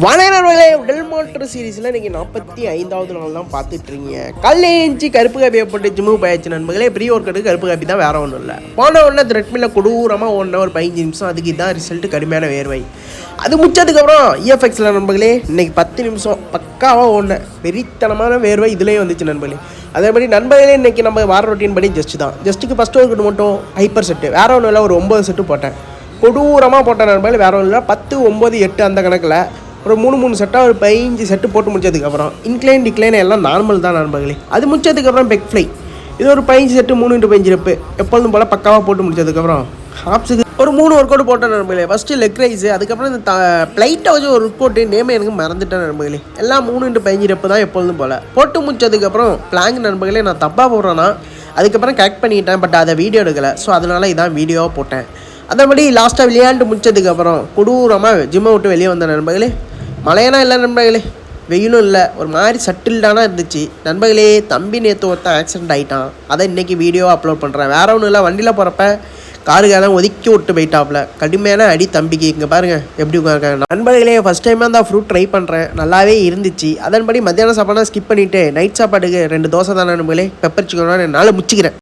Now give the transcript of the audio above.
வணக்கங்களே, del master சீரீஸில் இன்றைக்கி 45வது நாள் தான் பார்த்துட்ருக்கீங்க. காலையில் ஏஞ்சி கருப்பு காப்பியை போட்டு ஜிம்முக்கு போயாச்சு நண்பர்களே. ப்ரீ ஒர்க் அவுட்டுக்கு கருப்பு காப்பி தான், வேறு ஒன்றும் இல்லை. போன உடனே த்ரெட்மில்ல கொடூரமாக ஓடின ஒரு 15 நிமிஷம், அதுக்கு இதுதான் ரிசல்ட்டு, கடுமையான வேர்வை. அது முடிச்சதுக்கப்புறம் இஎஃப்எக்ஸில் நண்பர்களே இன்றைக்கி 10 நிமிஷம் பக்காவாக ஓடினேன். வெறித்தனமான வேர்வை இதுலேயும் வந்துச்சு நண்பர்களே. அதே மாதிரி நண்பர்களே இன்றைக்கி நம்ம வார ரொட்டீன் படி ஜஸ்ட்டுக்கு ஃபஸ்ட் ஒர்க் அவுட் மட்டும் ஹைப்பர் செட்டு, வேறு ஒன்றும் இல்லை, ஒரு 9 செட்டு போட்டேன். கொடூரமாக போட்டேன் நண்பர்களே. வேறு ஒன்றும் இல்லை, 10, 9, 8 அந்த கணக்கில் ஒரு 3 செட்டாக ஒரு 15 செட்டு போட்டு முடிச்சதுக்கப்புறம் இன்க்ளைன் டிக்ளைன் எல்லாம் நார்மல் தான் நண்பர்களே. அது முடிச்சதுக்கப்புறம் பெக் ஃப்ளை, இது ஒரு 15 செட்டு 3x5 ரெப்பு எப்பொழுதும் போல் பக்காவாக போட்டு முடிச்சதுக்கப்புறம் ஹாப்ஸுக்கு ஒரு 3 ஒர்க் அவுட் போட்டேன் நண்பர்களே. ஃபஸ்ட்டு லெக் ரைஸு, அதுக்கப்புறம் இந்த ப்ளைட்டாக வச்சு ஒரு ஒர்க் அவுட்டு நேமே எனக்கு மறந்துட்டேன் நண்பர்களே. எல்லாம் 3x5 ரெப்பு தான் எப்பொழுதும் போல் போட்டு முடிச்சதுக்கப்புறம் பிளாங்க் நண்பர்களே. நான் தப்பாக போடுறேன்னா அதுக்கப்புறம் கரெக்ட் பண்ணிக்கிட்டேன், பட் அதை வீடியோ எடுக்கலை. ஸோ அதனால் இதான் வீடியோவாக போட்டேன். அதேபடி லாஸ்ட்டாக விளையாண்டு முடிச்சதுக்கப்புறம் கொடூரமாக ஜிம்மை விட்டு வெளியே வந்த நண்பர்களே. மழையெல்லாம் இல்லை நண்பர்களே, வெயிலும் இல்லை, ஒரு மாதிரி சட்டில்டானா இருந்துச்சு நண்பர்களே. தம்பி நேற்று ஒருத்தன் ஆக்சிடென்ட் ஆகிட்டான், அதை இன்றைக்கி வீடியோ அப்லோட் பண்ணுறேன். வேறு ஒன்றும் இல்லை, வண்டியில் போகிறப்ப காருக்காரன் ஒதுக்கி விட்டு போயிட்டாப்புல. கடுமையான அடி தம்பிக்கு. இங்கே பாருங்கள் எப்படி உட்காருக்காங்க நண்பர்களே. ஃபஸ்ட் டைமாக தான் ஃப்ரூட் ட்ரை பண்ணுறேன், நல்லாவே இருந்துச்சு. அதன்படி மத்தியானம் சாப்பாடு ஸ்கிப் பண்ணிவிட்டு நைட் சாப்பாட்டுக்கு 2 தோசை தான் நண்பர்களே. பெப்பர் சிக்கனோட என்னால் முச்சிக்கிறேன்.